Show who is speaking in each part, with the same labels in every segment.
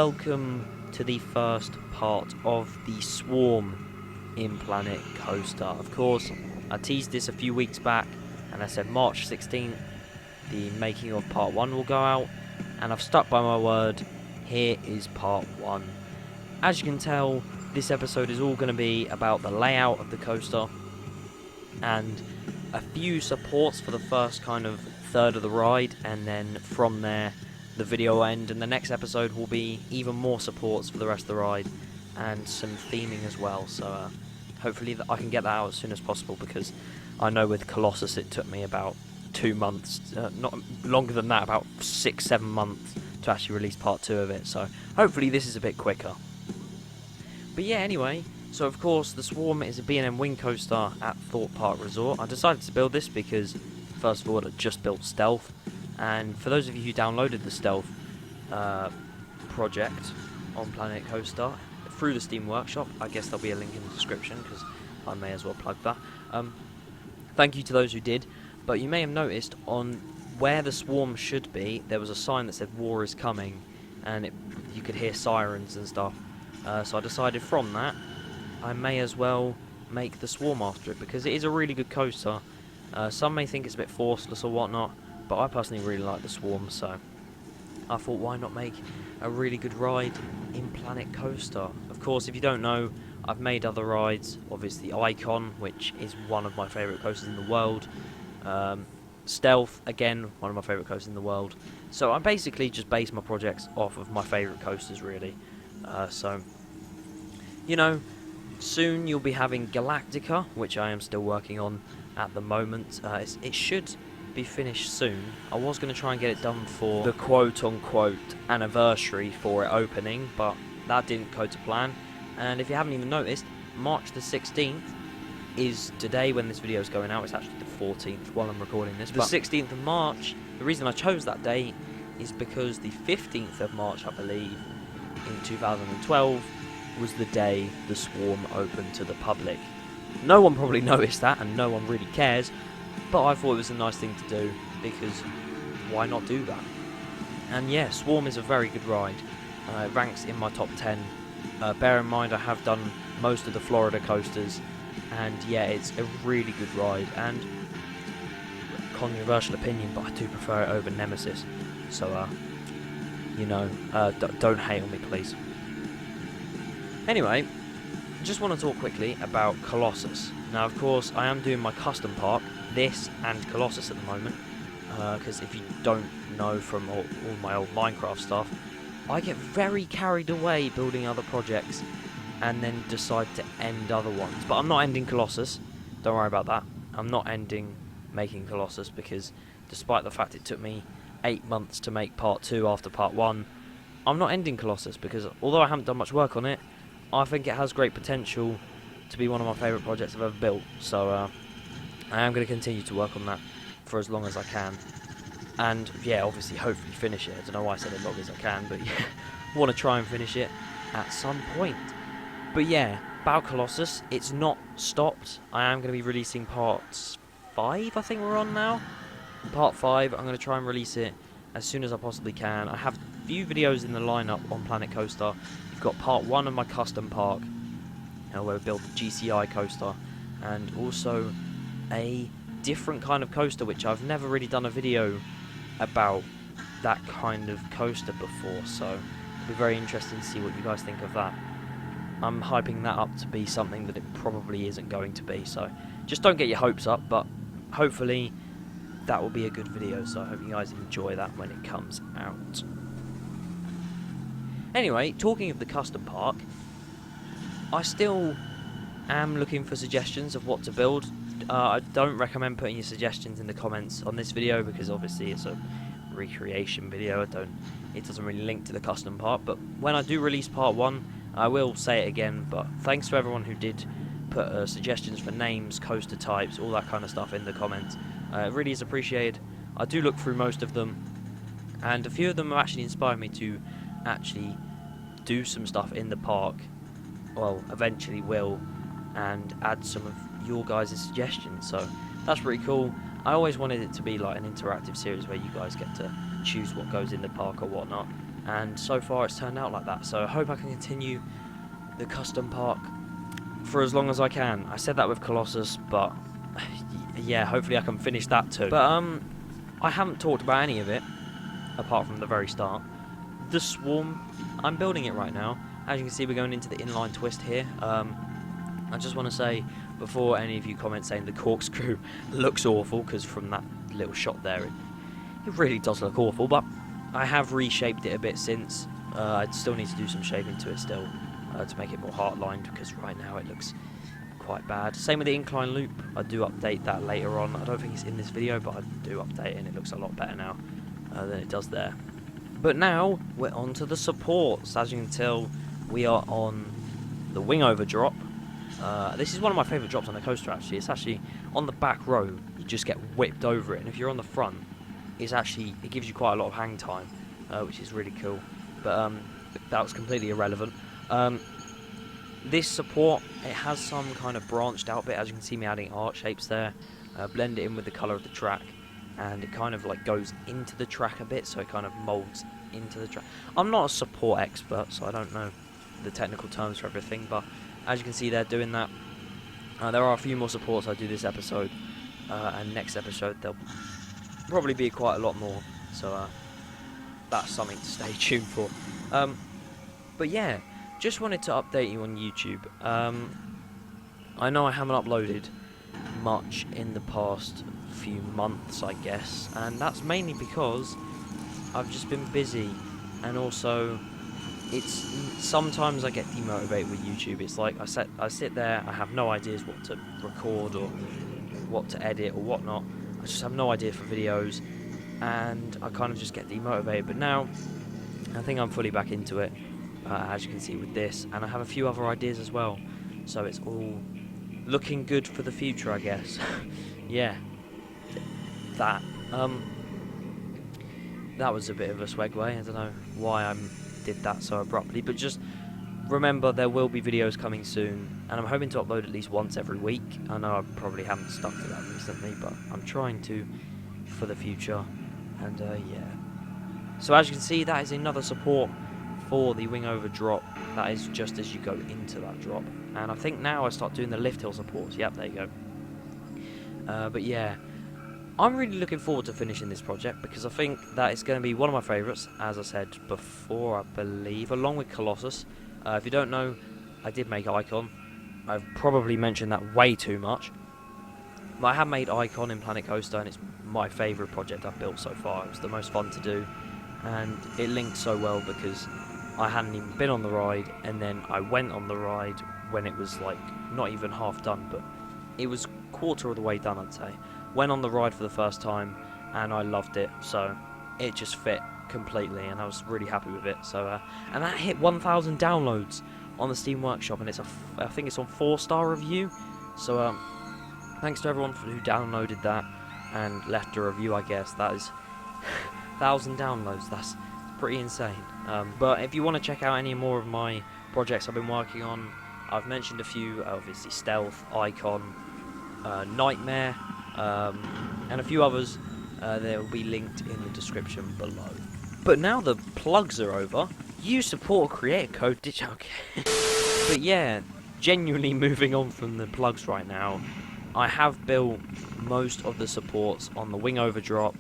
Speaker 1: welcome to the first part of the Swarm in Planet Coaster. Of course, I teased this a few weeks back, and I said March 16th, the making of part 1 will go out, and I've stuck by my word. Here is part 1. As you can tell, this episode is all going to be about the layout of the coaster, and a few supports for the first kind of third of the ride, and then from there the video will end, and the next episode will be even more supports for the rest of the ride and some theming as well. So hopefully I can get that out as soon as possible, because I know with Colossus it took me about 2 months, not longer than that, about 6-7 months to actually release part 2 of it, so hopefully this is a bit quicker. But yeah, anyway, so of course the Swarm is a B&M wing coaster at Thorpe Park Resort. I decided to build this because first of all I just built Stealth, and for those of you who downloaded the Stealth project on Planet Coaster through the Steam Workshop, I guess there'll be a link in the description because I may as well plug that. Thank you to those who did, but you may have noticed on where the Swarm should be there was a sign that said war is coming, and you could hear sirens and stuff. So I decided from that I may as well make the Swarm after it, because it is a really good coaster. Some may think it's a bit forceless or whatnot, but I personally really like the Swarm, so I thought why not make a really good ride in Planet Coaster. Of course, if you don't know, I've made other rides, obviously Icon, which is one of my favourite coasters in the world, Stealth, again, one of my favourite coasters in the world. So I basically just base my projects off of my favourite coasters, really. So, you know, soon you'll be having Galactica, which I am still working on at the moment. It should be finished soon. I was going to try and get it done for the quote-unquote anniversary for it opening, but that didn't go to plan. And if you haven't even noticed, March the 16th is today when this video is going out. It's actually the 14th while I'm recording this. The 16th of March, the reason I chose that date is because the 15th of March, I believe, in 2012 was the day the Swarm opened to the public. No one probably noticed that, and no one really cares, but I thought it was a nice thing to do, because why not do that? And yeah, Swarm is a very good ride. It ranks in my top 10. Bear in mind I have done most of the Florida coasters, and yeah, it's a really good ride, and controversial opinion, but I do prefer it over Nemesis, so you know, don't hate on me, please. Anyway, just want to talk quickly about Colossus. Now, of course, I am doing my custom park, this and Colossus at the moment, because if you don't know from all my old Minecraft stuff, I get very carried away building other projects and then decide to end other ones. But I'm not ending Colossus, don't worry about that. I'm not ending making Colossus, because despite the fact it took me 8 months to make part 2 after part 1, I'm not ending Colossus, because although I haven't done much work on it, I think it has great potential to be one of my favourite projects I've ever built. So I am going to continue to work on that for as long as I can, and yeah, obviously hopefully finish it. I don't know why I said as long as I can, but yeah, want to try and finish it at some point. But yeah, about Colossus, it's not stopped. I am going to be releasing parts 5, I think we're on now. Part 5, I'm going to try and release it as soon as I possibly can. I have a few videos in the lineup on Planet Coaster. You've got part 1 of my custom park, where we built the GCI coaster, and also a different kind of coaster, which I've never really done a video about that kind of coaster before, so it'll be very interesting to see what you guys think of that. I'm hyping that up to be something that it probably isn't going to be, so just don't get your hopes up, but hopefully that will be a good video, so I hope you guys enjoy that when it comes out. Anyway, talking of the custom park, I still am looking for suggestions of what to build. I don't recommend putting your suggestions in the comments on this video, because obviously it's a recreation video. It doesn't really link to the custom part, but when I do release part 1, I will say it again. But thanks to everyone who did put suggestions for names, coaster types, all that kind of stuff in the comments. It really is appreciated. I do look through most of them, and a few of them have actually inspired me to actually do some stuff in the park. Well, eventually will, and add some of your guys' suggestions, so that's pretty cool. I always wanted it to be like an interactive series where you guys get to choose what goes in the park or whatnot, and so far it's turned out like that. So I hope I can continue the custom park for as long as I can. I said that with Colossus, but yeah, hopefully I can finish that too. But I haven't talked about any of it apart from the very start. The Swarm, I'm building it right now. As you can see, we're going into the inline twist here. I just want to say, before any of you comment saying the corkscrew looks awful, because from that little shot there, it really does look awful, but I have reshaped it a bit since. I still need to do some shaping to it still, to make it more heart-lined, because right now it looks quite bad. Same with the incline loop. I do update that later on. I don't think it's in this video, but I do update it, and it looks a lot better now than it does there. But now we're on to the supports. As you can tell, we are on the wing over drop. This is one of my favourite drops on the coaster, actually. It's actually on the back row, you just get whipped over it, and if you're on the front, it gives you quite a lot of hang time, which is really cool. But that was completely irrelevant. This support, it has some kind of branched out bit. As you can see me adding art shapes there, blend it in with the colour of the track, and it kind of like goes into the track a bit, so it kind of moulds into the track. I'm not a support expert, so I don't know the technical terms for everything, but as you can see they're doing that. There are a few more supports I do this episode, and next episode there'll probably be quite a lot more, so that's something to stay tuned for. But yeah, just wanted to update you on YouTube. I know I haven't uploaded much in the past few months, I guess, and that's mainly because I've just been busy, and also sometimes I get demotivated with YouTube. It's like I sit there, I have no ideas what to record or what to edit or whatnot. I just have no idea for videos, and I kind of just get demotivated. But now I think I'm fully back into it, as you can see with this, and I have a few other ideas as well, so it's all looking good for the future, I guess. Yeah, that was a bit of a segue. I don't know why I did that so abruptly, but just remember there will be videos coming soon, and I'm hoping to upload at least once every week. I know I probably haven't stuck to that recently, but I'm trying to for the future. And yeah, so as you can see, that is another support for the wing over drop. That is just as you go into that drop, and I think now I start doing the lift hill supports. Yep, there you go. But yeah, I'm really looking forward to finishing this project, because I think that it's going to be one of my favourites, as I said before, I believe, along with Colossus. If you don't know, I did make Icon. I've probably mentioned that way too much, but I have made Icon in Planet Coaster, and it's my favourite project I've built so far. It was the most fun to do, and it linked so well because I hadn't even been on the ride, and then I went on the ride when it was like not even half done, but it was quarter of the way done, I'd say. Went on the ride for the first time, and I loved it, so it just fit completely, and I was really happy with it. So and that hit 1,000 downloads on the Steam Workshop, and I think it's on 4-star review. So thanks to everyone who downloaded that and left a review. I guess that is 1,000 downloads. That's pretty insane. But if you want to check out any more of my projects I've been working on, I've mentioned a few. Obviously, Stealth, Icon, Nightmare, and a few others. They'll be linked in the description below. But now the plugs are over, use support creator code DigitalDan. But yeah, genuinely moving on from the plugs right now, I have built most of the supports on the wing over drop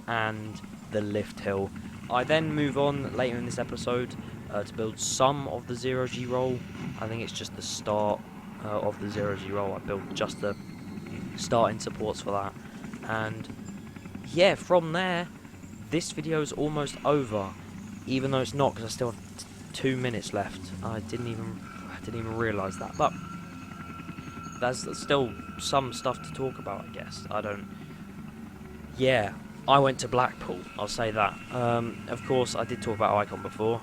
Speaker 1: and the lift hill. I then move on later in this episode to build some of the 0G roll. I think it's just the start of the 0G roll. I built just the starting supports for that, and yeah, from there this video is almost over, even though it's not, because I still have 2 minutes left. I didn't even realise that, but there's still some stuff to talk about, I guess. Yeah, I went to Blackpool, I'll say that. Of course, I did talk about Icon before.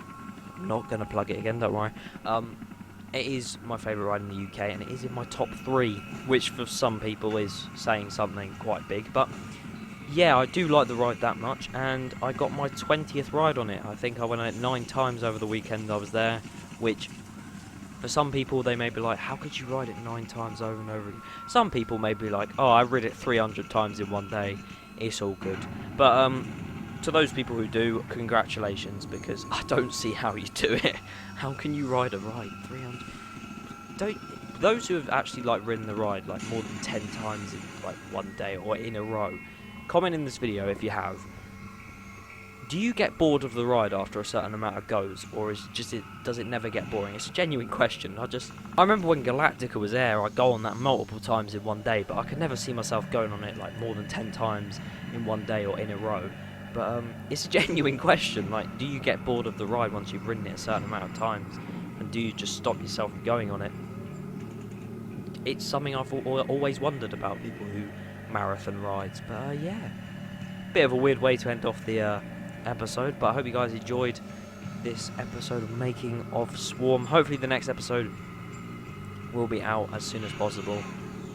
Speaker 1: I'm not going to plug it again, don't worry. It is my favourite ride in the UK, and it is in my top 3, which for some people is saying something quite big. But yeah, I do like the ride that much, and I got my 20th ride on it. I think I went on it 9 times over the weekend I was there, which for some people they may be like, how could you ride it 9 times over and over again? Some people may be like, oh, I rid it 300 times in one day. It's all good. But to those people who do, congratulations, because I don't see how you do it. How can you ride a ride 300? Those who have actually like ridden the ride like more than 10 times in like one day or in a row, comment in this video if you have. Do you get bored of the ride after a certain amount of goes, or does it never get boring? It's a genuine question. I remember when Galactica was there, I'd go on that multiple times in one day, but I could never see myself going on it like more than 10 times in one day or in a row. But it's a genuine question. Like, do you get bored of the ride once you've ridden it a certain amount of times, and do you just stop yourself from going on it? It's something I've always wondered about people who marathon rides. But yeah, bit of a weird way to end off the episode, but I hope you guys enjoyed this episode of Making of Swarm. Hopefully the next episode will be out as soon as possible.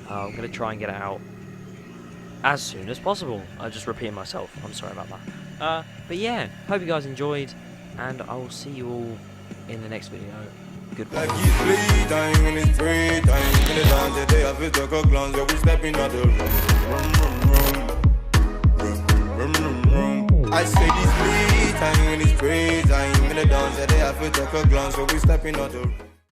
Speaker 1: I'm going to try and get it out as soon as possible. I'm just repeating myself, I'm sorry about that. But yeah, hope you guys enjoyed, and I will see you all in the next video. Goodbye.
Speaker 2: I say this bleed time when it's praise. I ain't gonna dance, I feel like a glance, so we stepping out the